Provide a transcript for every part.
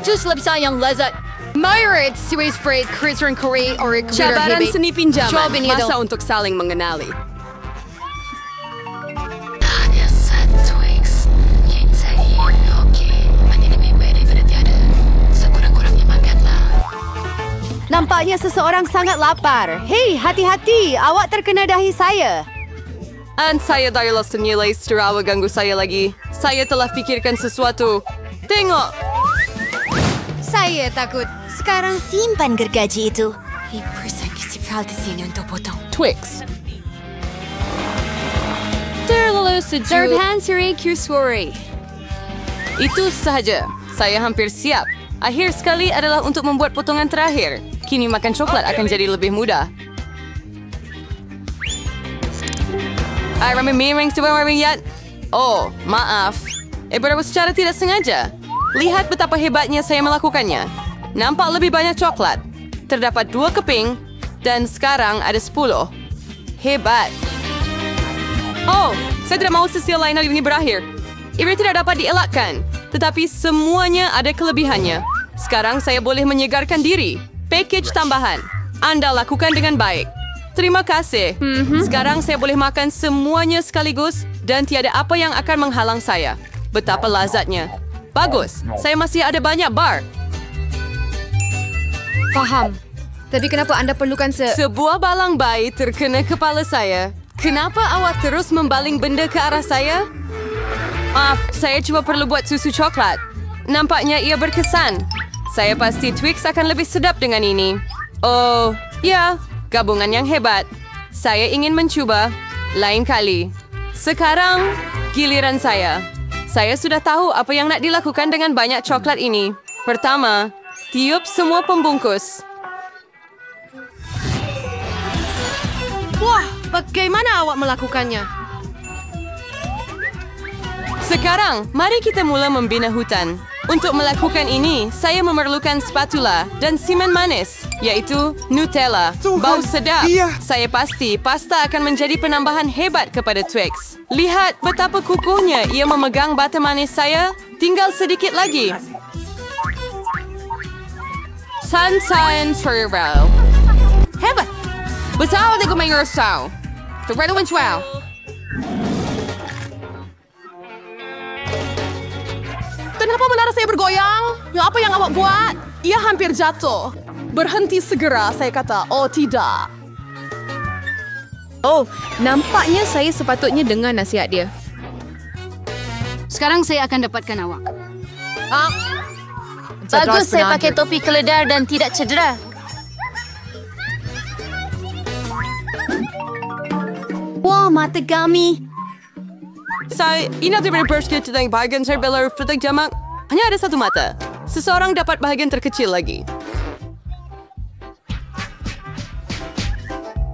Itu selebihan yang lezat. Mayroon Swiss Freight Cruiser and Korea or Cabaran seni pinjaman. Coba ini Masa dong. untuk saling mengenali. Nampaknya seseorang sangat lapar. Hei, hati-hati. Awak terkena dahi saya. Dan saya adalah senilai seterawa ganggu saya lagi. Saya telah fikirkan sesuatu. Tengok! Saya takut. Sekarang simpan gergaji itu. Persen di sini untuk potong. Twix. Terlalu sejuk. Serban siri Q-Story. Itu sahaja. Saya hampir siap. Akhir sekali adalah untuk membuat potongan terakhir. Kini makan coklat akan jadi lebih mudah. Rami miring coba meriat. Oh, maaf. Berapa secara tidak sengaja. Lihat betapa hebatnya saya melakukannya. Nampak lebih banyak coklat. Terdapat 2 keping dan sekarang ada 10. Hebat. Oh, saya tidak mau sesi lain ini berakhir. Ini tidak dapat dielakkan. Tetapi semuanya ada kelebihannya. Sekarang saya boleh menyegarkan diri. Package tambahan. Anda lakukan dengan baik. Terima kasih. Sekarang saya boleh makan semuanya sekaligus dan tiada apa yang akan menghalang saya. Betapa lazatnya. Bagus. Saya masih ada banyak bar. Faham. Tapi kenapa anda perlukan Sebuah balang bayi terkena kepala saya. Kenapa awak terus membaling benda ke arah saya? Maaf, saya cuma perlu buat susu coklat. Nampaknya ia berkesan. Saya pasti Twix akan lebih sedap dengan ini. Oh, ya, gabungan yang hebat. Saya ingin mencuba lain kali. Sekarang, giliran saya. Saya sudah tahu apa yang nak dilakukan dengan banyak coklat ini. Pertama, tiup semua pembungkus. Wah, bagaimana awak melakukannya? Sekarang, mari kita mula membina hutan. Untuk melakukan ini, saya memerlukan spatula dan simen manis, yaitu Nutella. Bau sedap. Saya pasti pasta akan menjadi penambahan hebat kepada Twix. Lihat betapa kukuhnya ia memegang bata manis saya. Tinggal sedikit lagi. Sunshine Ferrero. Hebat! Bersama dengan mayor saw. Terlalu wow. Kenapa menara saya bergoyang? Ya, apa yang awak buat? Ia hampir jatuh. Berhenti segera, saya kata. Oh, tidak. Oh, nampaknya saya sepatutnya dengar nasihat dia. Sekarang saya akan dapatkan awak. Bagus saya pakai topi keledar dan tidak cedera. Wah, mata kami. Saya ingat daripada bersikap tentang bahagian cerebellar fluid jamak. Hanya ada satu mata. Seseorang dapat bahagian terkecil lagi.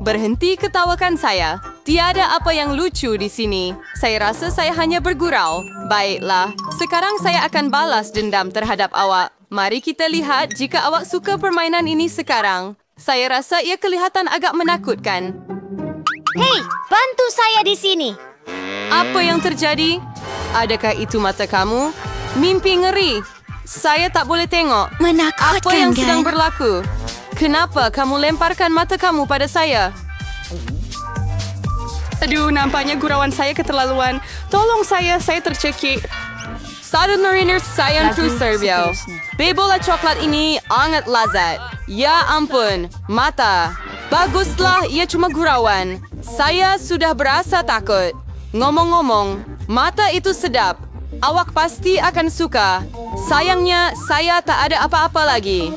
Berhenti ketawakan saya. Tiada apa yang lucu di sini. Saya rasa saya hanya bergurau. Baiklah, sekarang saya akan balas dendam terhadap awak. Mari kita lihat jika awak suka permainan ini sekarang. Saya rasa ia kelihatan agak menakutkan. Hei, bantu saya di sini. Apa yang terjadi? Adakah itu mata kamu? Mimpi ngeri. Saya tak boleh tengok. Menakutkan, Apa yang sedang kan? berlaku? Kenapa kamu lemparkan mata kamu pada saya? Aduh, nampaknya gurauan saya keterlaluan. Tolong saya tercekik. Salad Mariner Cyan Fruit Cereal. Bebola coklat ini sangat lazat. Ya ampun, mata. Baguslah, ia cuma gurauan. Saya sudah berasa takut. Ngomong-ngomong, mata itu sedap. Awak pasti akan suka. Sayangnya, saya tak ada apa-apa lagi.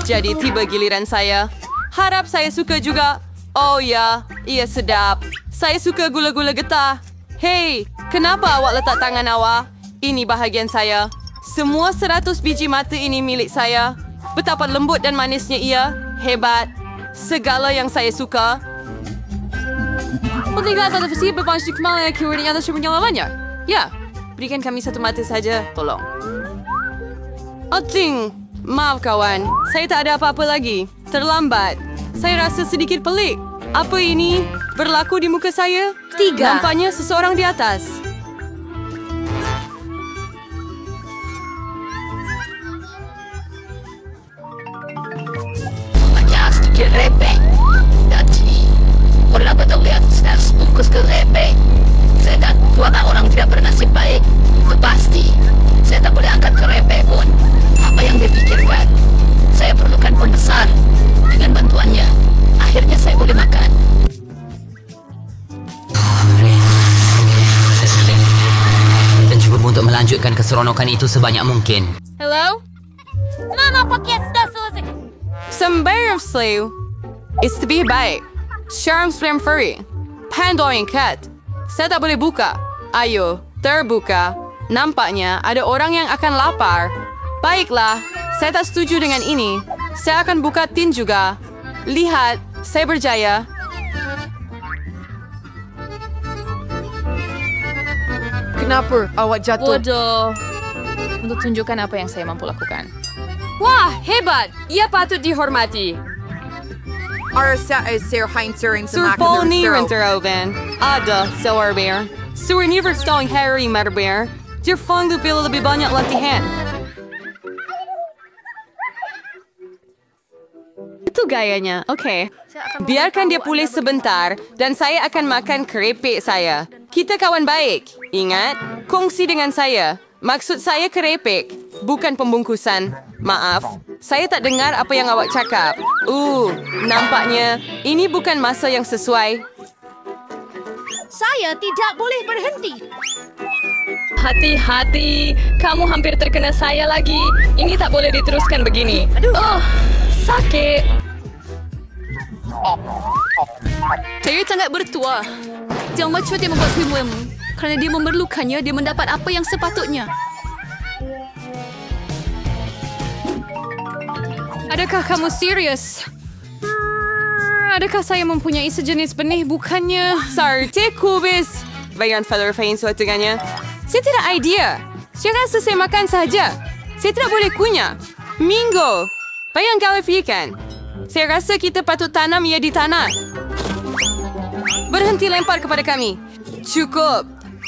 Jadi tiba giliran saya. Harap saya suka juga. Oh ya, ia sedap. Saya suka gula-gula getah. Hei, kenapa awak letak tangan awak? Ini bahagian saya. Semua 100 biji mata ini milik saya. Betapa lembut dan manisnya ia. Hebat. Segala yang saya suka. Tinggal televisi berpangsi kemal yang kirinya atas penyelamannya. Ya, berikan kami satu mata saja, tolong. Oting, maaf kawan. Saya tak ada apa-apa lagi. Terlambat. Saya rasa sedikit pelik. Apa ini? Berlaku di muka saya? 3. Nampaknya seseorang di atas. kerepek. Jadi, orang betul lihat snacks bungkus kerepek. Saya dan dua orang tidak bernasib baik. Itu pasti. Saya tak boleh angkat kerepek pun. Apa yang dipikirkan? Saya perlukan pembesar. Dengan bantuannya, akhirnya saya boleh makan. Dan cuba untuk melanjutkan keseronokan itu sebanyak mungkin. Hello? Sembarang Slayu. Istibi baik. Sharm Slam Furry. Pandoring Cat. Saya tak boleh buka. Ayo, terbuka. Nampaknya ada orang yang akan lapar. Baiklah, saya tak setuju dengan ini. Saya akan buka tin juga. Lihat, saya berjaya. Kenapa awak jatuh? Bodoh. Untuk tunjukkan apa yang saya mampu lakukan. Wah, hebat! Ia patut dihormati. Sur Polny Renteroven. Ada, Silverbear. Sur Universal Harry Matterbear. Dia fang bila lebih banyak latihan. Itu gayanya, oke. Biarkan dia pulih sebentar dan saya akan makan keripik saya. Kita kawan baik. Ingat, kongsi dengan saya. Maksud saya keripik, bukan pembungkusan. Maaf, saya tak dengar apa yang awak cakap. Nampaknya ini bukan masa yang sesuai. Saya tidak boleh berhenti. Hati-hati, kamu hampir terkena saya lagi. Ini tak boleh diteruskan begini. Oh, sakit. Saya sangat bertuah. Jangan cuba dia membuat krim. Kerana dia memerlukannya, dia mendapat apa yang sepatutnya. Adakah kamu serius? Adakah saya mempunyai sejenis benih bukannya? Sarte kubis. Bayan Feather Fane suatu dengannya. Saya tidak idea. Saya rasa saya makan saja. Saya tidak boleh kunyah. Minggu. Bayan kalifikan. Saya rasa kita patut tanam ia di tanah. Berhenti lempar kepada kami. Cukup.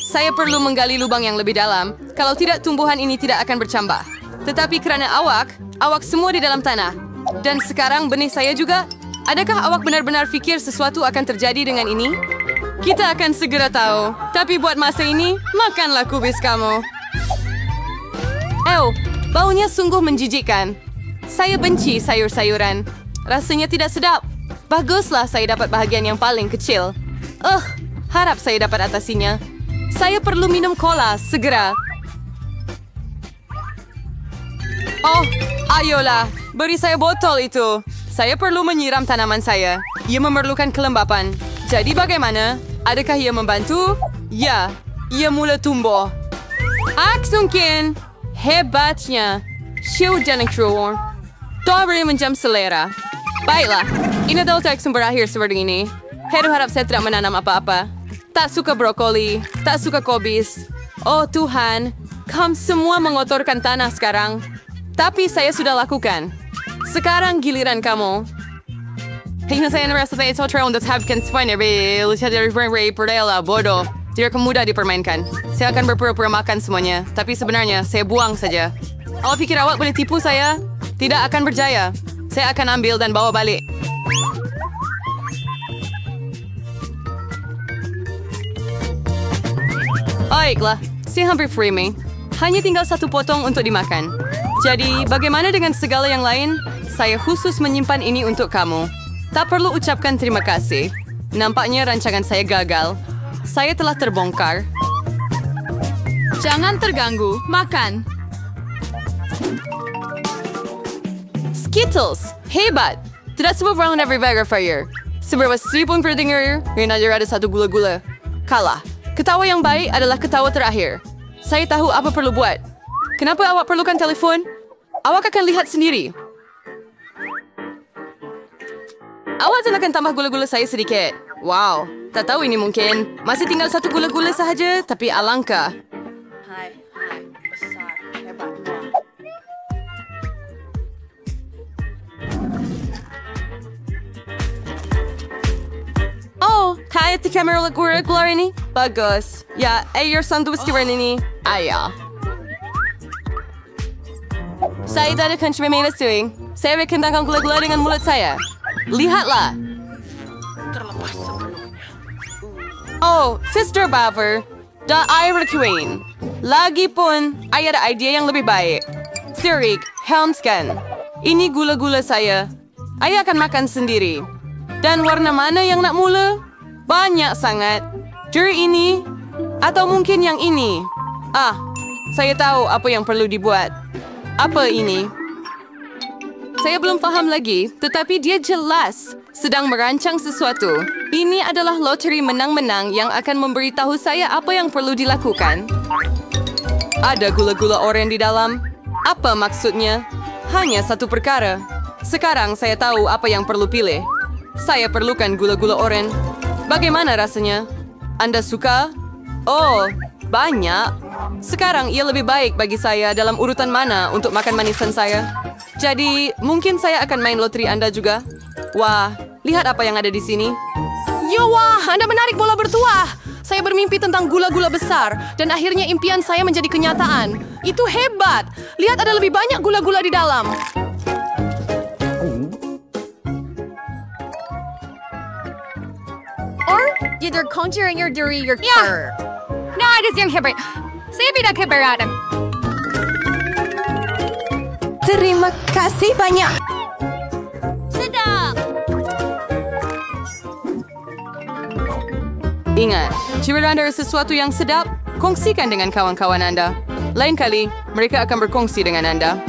Saya perlu menggali lubang yang lebih dalam. Kalau tidak, tumbuhan ini tidak akan bercambah. Tetapi kerana awak semua di dalam tanah. Dan sekarang benih saya juga. Adakah awak benar-benar fikir sesuatu akan terjadi dengan ini? Kita akan segera tahu. Tapi buat masa ini, makanlah kubis kamu. Baunya sungguh menjijikkan. Saya benci sayur-sayuran. Rasanya tidak sedap. Baguslah saya dapat bahagian yang paling kecil. Harap saya dapat atasinya. Saya perlu minum cola, segera. Oh, ayolah. Beri saya botol itu. Saya perlu menyiram tanaman saya. Ia memerlukan kelembapan. Jadi bagaimana? Adakah ia membantu? Ya, ia mula tumbuh. Mungkin. Hebatnya. Siu dan keluar. Tuah beri menjam selera. Baiklah, ini adalah teks yang berakhir seperti ini. Heru harap saya tidak menanam apa-apa. Tak suka brokoli, tak suka kobis. Oh Tuhan, kamu semua mengotorkan tanah sekarang. Tapi saya sudah lakukan. Sekarang giliran kamu. Hingga saya merasa saya coba untuk habiskan semuanya. Lihat dari Ray Perdela, bodoh. Tidak mudah dipermainkan. Saya akan berpura-pura makan semuanya. Tapi sebenarnya saya buang saja. Awak pikir awak boleh tipu saya? Tidak akan berjaya. Saya akan ambil dan bawa balik. Baiklah, saya hampir free. Hanya tinggal satu potong untuk dimakan. Jadi, bagaimana dengan segala yang lain? Saya khusus menyimpan ini untuk kamu. Tak perlu ucapkan terima kasih. Nampaknya rancangan saya gagal. Saya telah terbongkar. Jangan terganggu, makan. Skittles, hebat. Tidak semua orang every burger fire. Seberapa seripun perdengar, yang ada satu gula-gula. Kalah. Ketawa yang baik adalah ketawa terakhir. Saya tahu apa perlu buat. Kenapa awak perlukan telefon? Awak akan lihat sendiri. Awak silakan tambah gula-gula saya sedikit. Wow, tak tahu ini mungkin. Masih tinggal satu gula-gula sahaja, tapi alangkah. Kaya ti kamera keluar ini? Bagus. Ya, air sandwich ini. Ayah. Saya tak akan cuma minus doing. Saya akan tangkap gula-gula dengan mulut saya. Lihatlah. Oh, Sister Baver, da ay requeen. Lagipun, ay ada idea yang lebih baik. Sirik, helmskan. Ini gula-gula saya. Ay akan makan sendiri. Dan warna mana yang nak mula? Banyak sangat. Juri ini, atau mungkin yang ini. Ah, saya tahu apa yang perlu dibuat. Apa ini? Saya belum faham lagi, tetapi dia jelas sedang merancang sesuatu. Ini adalah loteri menang-menang yang akan memberitahu saya apa yang perlu dilakukan. Ada gula-gula oranye di dalam. Apa maksudnya? Hanya satu perkara. Sekarang saya tahu apa yang perlu pilih. Saya perlukan gula-gula oranye. Bagaimana rasanya? Anda suka? Oh, banyak. Sekarang ia lebih baik bagi saya dalam urutan mana untuk makan manisan saya. Jadi, mungkin saya akan main loteri Anda juga. Wah, lihat apa yang ada di sini. Ya wah, Anda menarik bola bertuah. Saya bermimpi tentang gula-gula besar dan akhirnya impian saya menjadi kenyataan. Itu hebat. Lihat ada lebih banyak gula-gula di dalam. Or, either conjuring your duri your cur. No, ada yang hebat. Saya tidak keberatan. Terima kasih banyak. Sedap. Ingat, jika Anda ada sesuatu yang sedap, kongsikan dengan kawan-kawan Anda. Lain kali, mereka akan berkongsi dengan Anda.